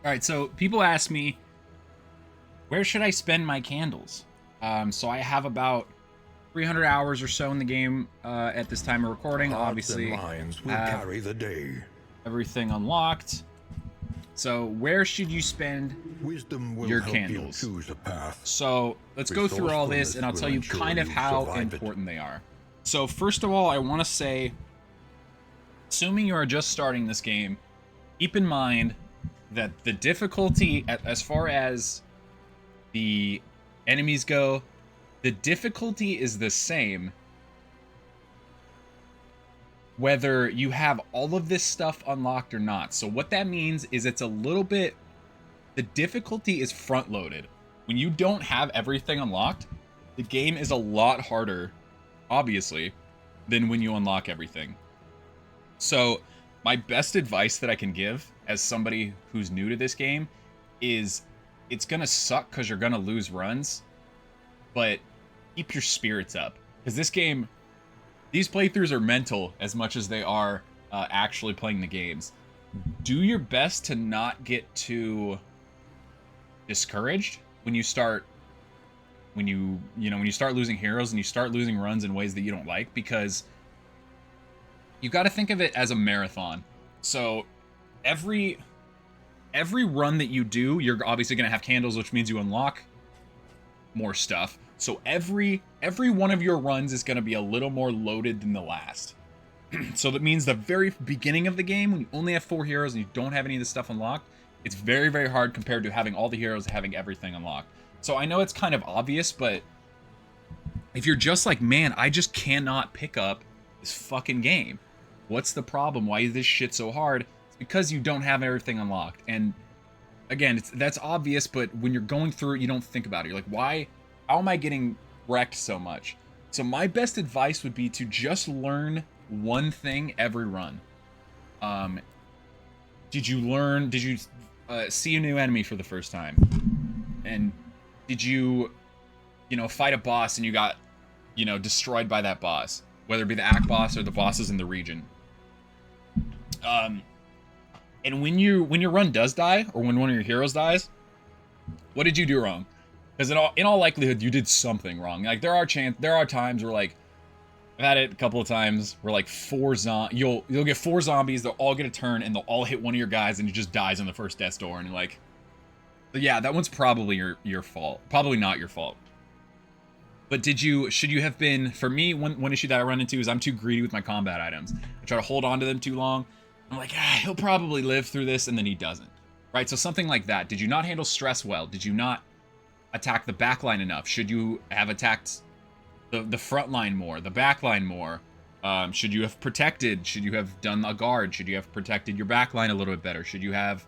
All right, so people ask me, where should I spend my candles? So I have about 300 hours or so in the game at this time of recording. Hearts and Obviously, minds will have carry the day. everything unlocked. So where should you spend Wisdom will your help you candles? choose a path. So let's go through all this, and I'll tell you Resourcefulness will kind of ensure how you survive it. important they are. So first of all, I want to say, assuming you are just starting this game, keep in mind that the difficulty, as far as the enemies go, the difficulty is the same whether you have all of this stuff unlocked or not. So what that means is it's a little bit, the difficulty is front loaded. When you don't have everything unlocked, the game is a lot harder, obviously, than when you unlock everything. So my best advice that I can give as somebody who's new to this game is, it's gonna suck because you're gonna lose runs, but keep your spirits up, because this game, these playthroughs are mental as much as they are actually playing the games. Do your best to not get too discouraged when you start, when you start losing heroes and you start losing runs in ways that you don't like, because you got to think of it as a marathon. So every run that you do, you're obviously going to have candles, which means you unlock more stuff. So every one of your runs is going to be a little more loaded than the last. So that means the very beginning of the game, when you only have 4 heroes and you don't have any of this stuff unlocked, it's very, very hard compared to having all the heroes, having everything unlocked. So I know it's kind of obvious, but if you're just like, man, I just cannot pick up this fucking game, what's the problem? Why is this shit so hard? It's because you don't have everything unlocked. And again, that's obvious, but when you're going through it, you don't think about it. You're like, why? How am I getting wrecked so much? So my best advice would be to just learn one thing every run. Did you see a new enemy for the first time? And did you fight a boss and you got, destroyed by that boss? Whether it be the act boss or the bosses in the region. And when your run does die, or when one of your heroes dies, what did you do wrong? Because in all likelihood, you did something wrong. Like there are times where, like, I've had it a couple of times where, like, you'll get 4 zombies, they'll all get a turn, and they'll all hit one of your guys, and it just dies on the first death's door, and you're like, yeah, that one's probably your fault. Probably not your fault. But should you have been, for me, one issue that I run into is I'm too greedy with my combat items. I try to hold on to them too long. I'm like, he'll probably live through this, and then he doesn't. Right? So something like that. Did you not handle stress well? Did you not attack the backline enough? Should you have attacked the front line more, the back line more? Should you have protected? Should you have done a guard? Should you have protected your backline a little bit better? Should you have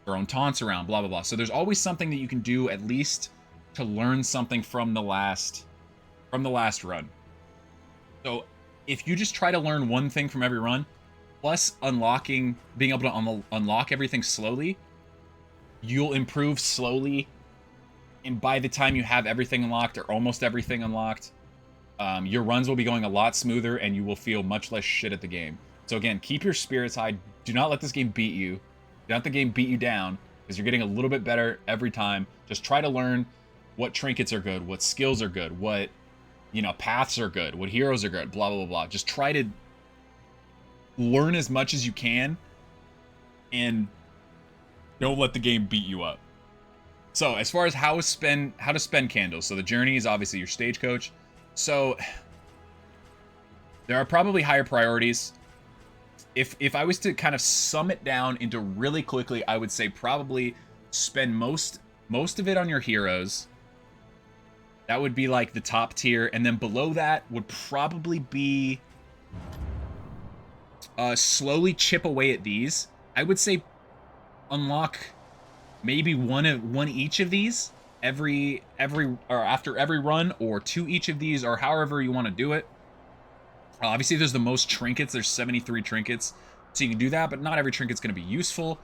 thrown taunts around? Blah, blah, blah. So there's always something that you can do, at least to learn something from the last run. So if you just try to learn one thing from every run, plus being able to unlock everything slowly, you'll improve slowly. And by the time you have everything unlocked, or almost everything unlocked, your runs will be going a lot smoother, and you will feel much less shit at the game. So again, keep your spirits high. Do not let this game beat you. Don't let the game beat you down, because you're getting a little bit better every time. Just try to learn what trinkets are good, what skills are good, what paths are good, what heroes are good, blah, blah, blah, blah. Just try to learn as much as you can, and don't let the game beat you up. So as far as how to spend candles, so the journey is obviously your stagecoach. So there are probably higher priorities. If I was to kind of sum it down into really quickly, I would say probably spend most of it on your heroes. That would be like the top tier, and then below that would probably be slowly chip away at these. I would say unlock maybe one each of these every or after every run, or 2 each of these, or however you want to do it. Obviously, there's the most trinkets. There's 73 trinkets, so you can do that, but not every trinket's going to be useful.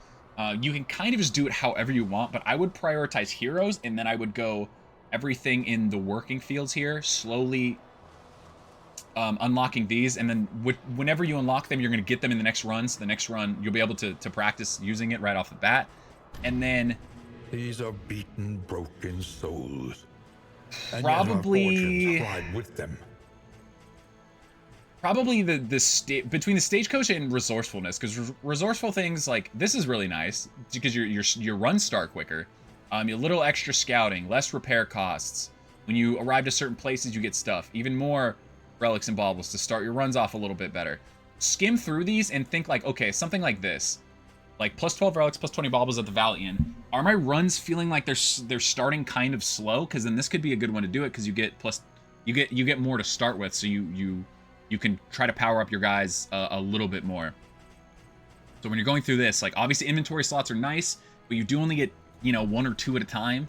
You can kind of just do it however you want, but I would prioritize heroes, and then I would go everything in the working fields here, slowly unlocking these, and then whenever you unlock them, you're going to get them in the next run. So the next run, you'll be able to practice using it right off the bat. And then These are beaten, broken souls. And yet our probably fortunes ride with them. probably between the stagecoach and resourcefulness, because resourceful things like this is really nice because your runs start quicker. A little extra scouting, less repair costs. When you arrive to certain places, you get stuff. Even more relics and baubles to start your runs off a little bit better. Skim through these and think like, okay, something like this, like plus 12 relics, plus 20 baubles at the Valiant. Are my runs feeling like they're starting kind of slow? Because then this could be a good one to do it because you get more to start with, so you can try to power up your guys a little bit more. So when you're going through this, like obviously inventory slots are nice, but you do only get, one or two at a time.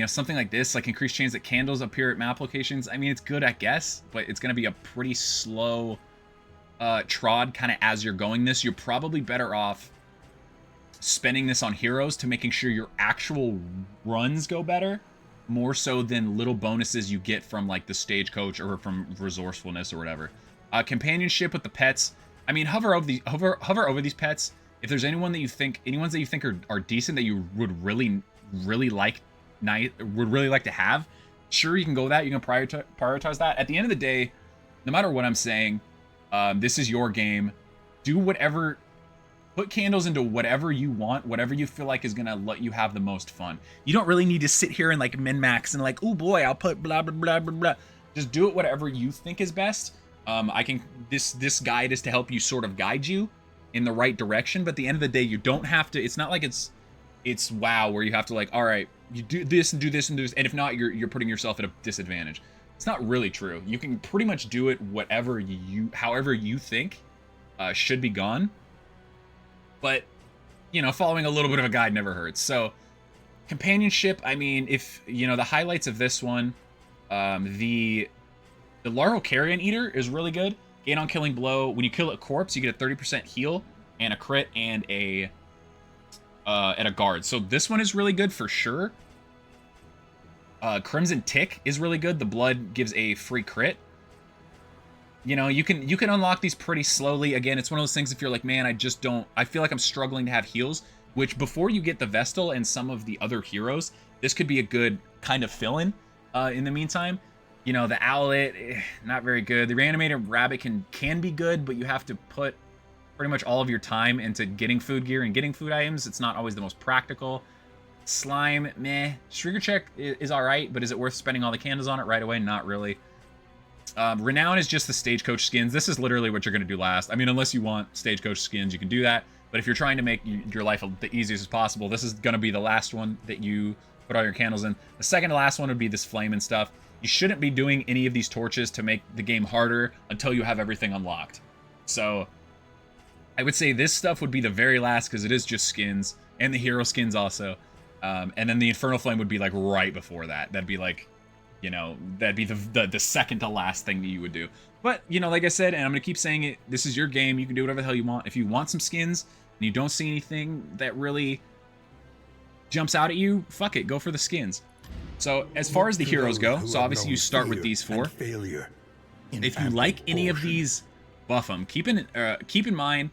Something like this, like increased chance that candles appear at map locations. I mean, it's good, I guess, but it's going to be a pretty slow trod kind of as you're going this. You're probably better off spending this on heroes to making sure your actual runs go better, more so than little bonuses you get from like the stagecoach or from resourcefulness or whatever. Companionship with the pets. I mean, hover over these pets. If there's anyone's that you think are decent that you would really like to have, sure, you can go with that. You can prioritize that. At the end of the day, no matter what I'm saying, this is your game. Do whatever. Put candles into whatever you want, whatever you feel like is gonna let you have the most fun. You don't really need to sit here and like min-max and like, oh boy, I'll put blah blah blah blah blah. Just do it whatever you think is best. This guide is to help you sort of guide you in the right direction, but at the end of the day, you don't have to. It's not like it's WoW where you have to like, all right, you do this and do this and do this, and if not, you're putting yourself at a disadvantage. It's not really true. You can pretty much do it however you think should be gone. But, following a little bit of a guide never hurts. So, companionship, I mean, if, the highlights of this one, the Larval Carrion Eater is really good. Gain on killing blow. When you kill a corpse, you get a 30% heal and a crit and a guard. So this one is really good for sure. Crimson Tick is really good. The blood gives a free crit. You can unlock these pretty slowly. Again, it's one of those things if you're like, man, I feel like I'm struggling to have heals, which before you get the Vestal and some of the other heroes, this could be a good kind of fill-in the meantime. The Owlet, not very good. The Reanimated Rabbit can be good, but you have to put pretty much all of your time into getting food gear and getting food items. It's not always the most practical. Slime, meh. Shrieker Check is alright, but is it worth spending all the candles on it right away? Not really. Renown is just the stagecoach skins. This is literally what you're going to do last. I mean, unless you want stagecoach skins, you can do that. But if you're trying to make your life the easiest as possible, this is going to be the last one that you put all your candles in. The second to last one would be this flame and stuff. You shouldn't be doing any of these torches to make the game harder until you have everything unlocked. So I would say this stuff would be the very last because it is just skins, and the hero skins also. And then the Infernal Flame would be like right before that. That'd be like, that'd be the second to last thing that you would do. But, like I said, and I'm going to keep saying it, this is your game. You can do whatever the hell you want. If you want some skins and you don't see anything that really jumps out at you, fuck it, go for the skins. So as far as the heroes go, so obviously you start with these four. If you like any of these, buff them. Keep in mind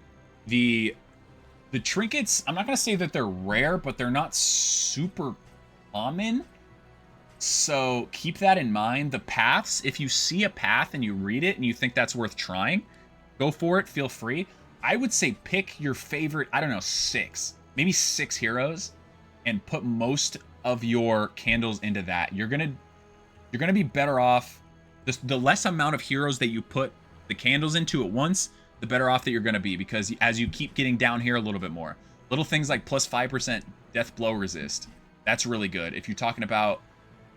the trinkets. I'm not going to say that they're rare, but they're not super common. So keep that in mind. The paths, if you see a path and you read it and you think that's worth trying, go for it. Feel free. I would say pick your favorite, I don't know, maybe six heroes and put most of your candles into that. You're gonna be better off. The less amount of heroes that you put the candles into at once, the better off that you're gonna be, because as you keep getting down here a little bit more, little things like plus 5% death blow resist, that's really good. If you're talking about,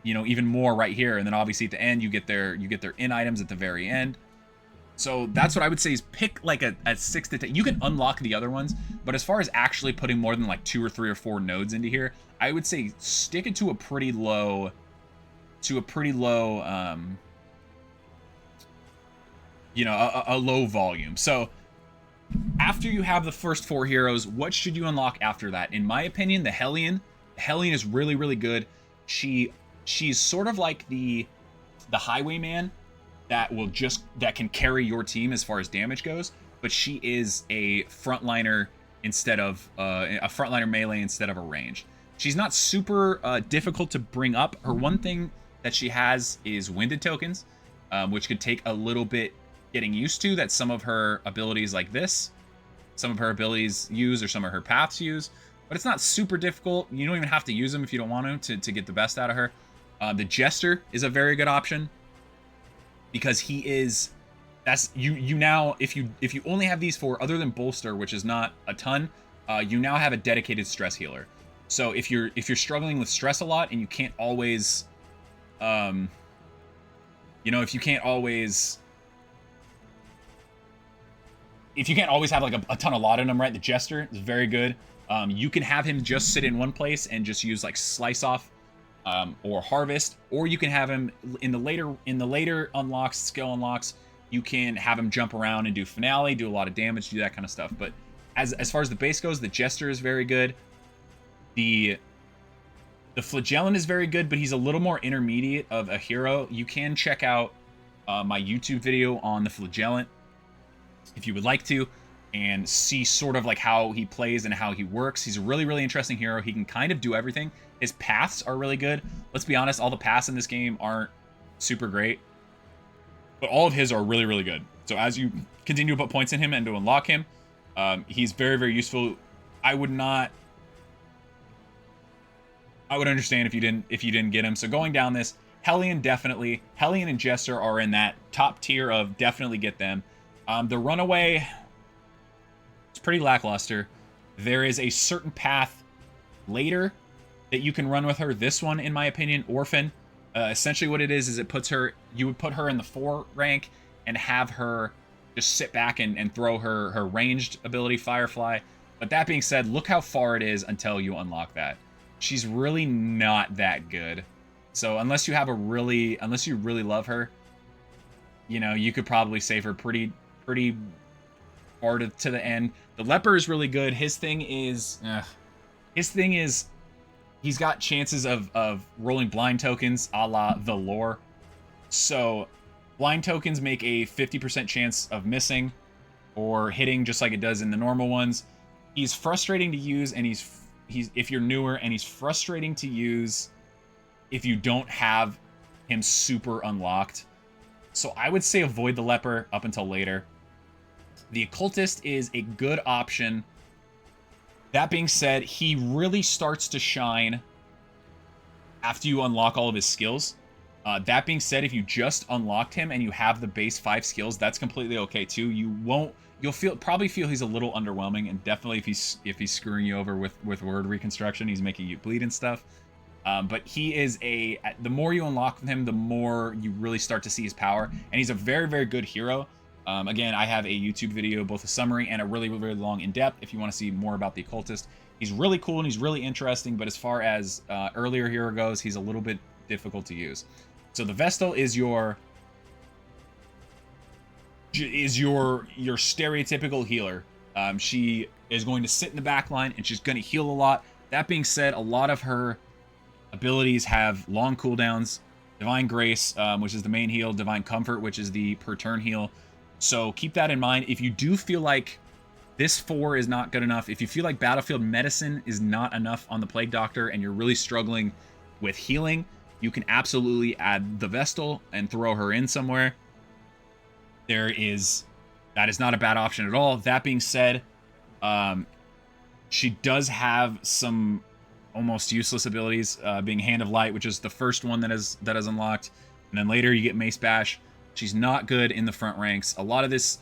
even more right here, and then obviously at the end you get their in items at the very end. So that's what I would say is pick like a 6 to 10. You can unlock the other ones, but as far as actually putting more than like 2 or 3 or 4 nodes into here, I would say stick it to a pretty low, a low volume. So after you have the first 4 heroes, what should you unlock after that? In my opinion, the Hellion. The Hellion is really, really good. She's sort of like the Highwayman that can carry your team as far as damage goes, but she is a frontliner instead of a frontliner melee instead of a range. She's not super difficult to bring up. Her one thing that she has is winded tokens, which could take a little bit getting used to, that some of her abilities like this, some of her abilities use, or some of her paths use, but it's not super difficult. You don't even have to use them if you don't want to get the best out of her. The Jester is a very good option because he is, that's you now, if you only have these four other than bolster, which is not a ton, you now have a dedicated stress healer. So if you're struggling with stress a lot and you can't always if you can't always have like a ton of laudanum, right? The Jester is very good. You can have him just sit in one place and just use like Slice Off or Harvest, or you can have him in the later unlocks, skill unlocks. You can have him jump around and do Finale, do a lot of damage, do that kind of stuff. But as far as the base goes, the Jester is very good. The Flagellant is very good, but he's a little more intermediate of a hero. You can check out my YouTube video on the Flagellant if you would like to, and see sort of like how he plays and how he works. He's a really, really interesting hero. He can kind of do everything. His paths are really good. Let's be honest, all the paths in this game aren't super great, but all of his are really, really good. So as you continue to put points in him and to unlock him, he's very, very useful. I would understand if you didn't get him. So going down this, Hellion definitely. Hellion and Jester are in that top tier of definitely get them. The Runaway, it's pretty lackluster. There is a certain path later that you can run with her. This one, in my opinion, Orphan. Essentially what it is it puts her, you would put her in the 4 rank and have her just sit back and throw her ranged ability, Firefly. But that being said, look how far it is until you unlock that. She's really not that good. So unless you really love her, you could probably save her pretty far to the end. The Leper is really good. His thing is he's got chances of rolling blind tokens a la the lore. So blind tokens make a 50% chance of missing or hitting, just like it does in the normal ones. He's frustrating to use, and he's if you're newer, and he's frustrating to use if you don't have him super unlocked. So I would say avoid the Leper up until later. The Occultist is a good option. That being said, he really starts to shine after you unlock all of his skills. That being said, if you just unlocked him and you have the base 5 skills, that's completely okay too. You'll probably feel he's a little underwhelming, and definitely if he's screwing you over with word reconstruction, he's making you bleed and stuff. But he is the more you unlock him, the more you really start to see his power, and he's a very, very good hero. Again, I have a YouTube video, both a summary and a really, really long in-depth, if you want to see more about the Occultist. He's really cool and he's really interesting, but as far as earlier hero goes, he's a little bit difficult to use. So the Vestal is your stereotypical healer. She is going to sit in the back line and she's going to heal a lot. That being said, a lot of her abilities have long cooldowns. Divine Grace, which is the main heal. Divine Comfort, which is the per turn heal. So keep that in mind. If you do feel like this 4 is not good enough, if you feel like Battlefield Medicine is not enough on the Plague Doctor and you're really struggling with healing, you can absolutely add the Vestal and throw her in somewhere. That is not a bad option at all. That being said, she does have some almost useless abilities, being Hand of Light, which is the first one that is unlocked, and then later you get Mace Bash. She's not good in the front ranks. A lot of these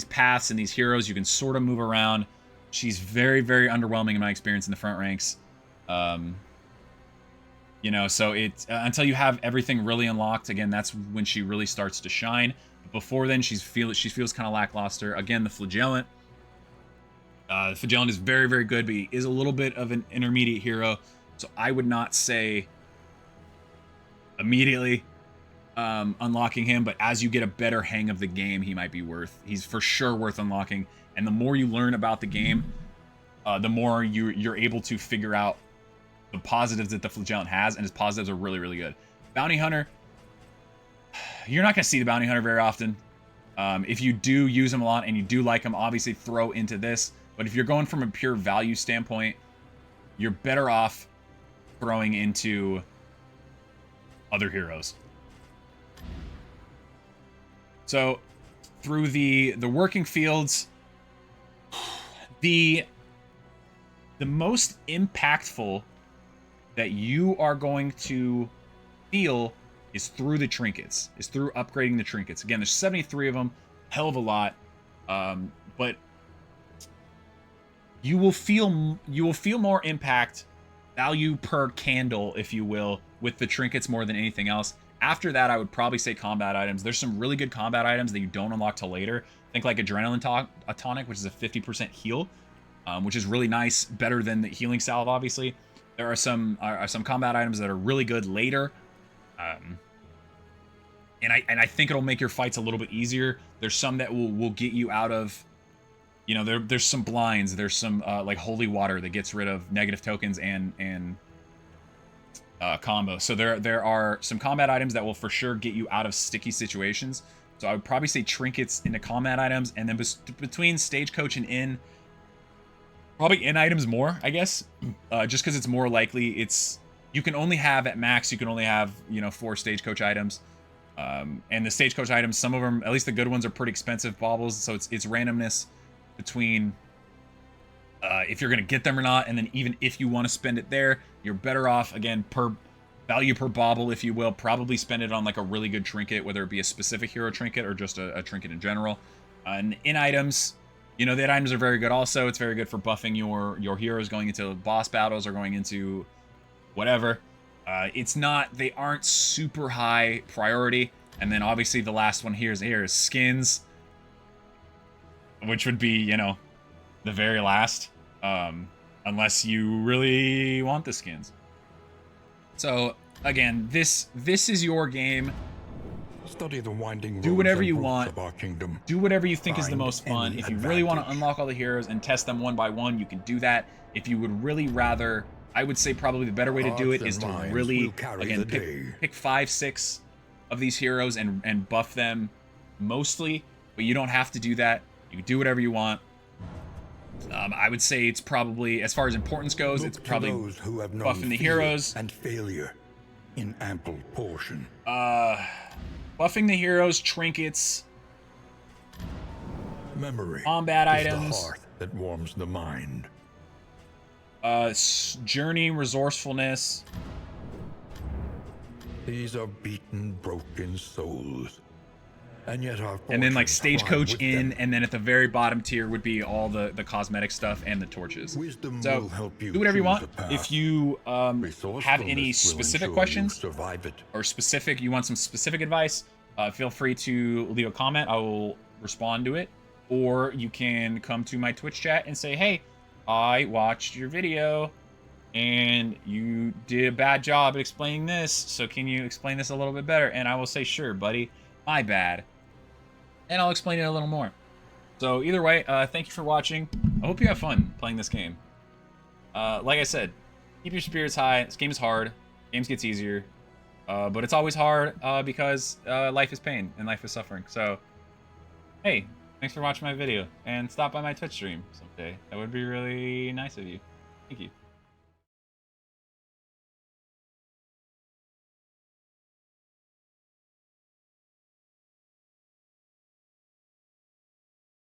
paths and these heroes you can sort of move around. She's very, very underwhelming in my experience in the front ranks. So it's until you have everything really unlocked, again, that's when she really starts to shine. But before then, she feels kind of lackluster. Again, the Flagellant. The Flagellant is very, very good, but he is a little bit of an intermediate hero. So I would not say immediately unlocking him, but as you get a better hang of the game, he's for sure worth unlocking. And the more you learn about the game, the more you're able to figure out the positives that the Flagellant has, and his positives are really, really good. Bounty Hunter, you're not going to see the Bounty Hunter very often. If you do use him a lot and you do like him, obviously throw into this. But if you're going from a pure value standpoint, you're better off throwing into other heroes. So through the working fields, the most impactful that you are going to feel is through the trinkets, is through upgrading the trinkets. Again, there's 73 of them, hell of a lot, but you will feel more impact, value per candle, if you will, with the trinkets more than anything else. After that, I would probably say combat items. There's some really good combat items that you don't unlock till later. Think like Adrenaline Tonic, which is a 50% heal, which is really nice, better than the healing salve, obviously. There are some combat items that are really good later, and I think it'll make your fights a little bit easier. There's some that will get you out of, you know, there's some blinds. There's some like holy water that gets rid of negative tokens and combo. So there are some combat items that will for sure get you out of sticky situations. So I would probably say trinkets into combat items, and then between stagecoach and inn, probably inn items more, I guess, just because it's more likely. You can only have at max, you can only have, you know, 4 stagecoach items, and the stagecoach items, some of them, at least the good ones, are pretty expensive baubles. So it's randomness between if you're gonna get them or not, and then even if you want to spend it there, you're better off, again, per value per bauble, if you will, probably spend it on like a really good trinket, whether it be a specific hero trinket or just a trinket in general. And in items, you know, the items are very good also. It's very good for buffing your heroes going into boss battles or going into whatever. They aren't super high priority. And then obviously the last one here is skins, which would be, you know, the very last, unless you really want the skins. So again, this is your game. Study the winding Do roads whatever and you routes want. of our kingdom. Do whatever you think is the Find most fun. any If you really want to advantage. unlock all the heroes and test them one by one, you can do that. If you would really rather, I would say probably the better way to do it Hearts is and to minds really, will carry again, the day. pick 5, 6 of these heroes and buff them mostly, but you don't have to do that. You can do whatever you want. I would say it's probably, as far as importance goes, Look it's to probably those who have known buffing the fear heroes. and failure in ample portion. Buffing the heroes, trinkets, Memory combat is items. the heart that warms the mind. journey, resourcefulness. These are beaten, broken souls. And yet our And then like fortunes stagecoach climb with in, them. and then at the very bottom tier would be all the cosmetic stuff and the torches. Wisdom So will help you do whatever you choose want. a path. If you have any Resourcefulness will specific ensure questions you survive it. or you want some specific advice, feel free to leave a comment. I will respond to it. Or you can come to my Twitch chat and say, hey, I watched your video and you did a bad job at explaining this, so can you explain this a little bit better? And I will say, sure, buddy, my bad. And I'll explain it a little more. So either way, thank you for watching. I hope you have fun playing this game. Like I said, keep your spirits high. This game is hard. Games gets easier. But it's always hard because life is pain and life is suffering. So, hey, thanks for watching my video. And stop by my Twitch stream someday. That would be really nice of you. Thank you.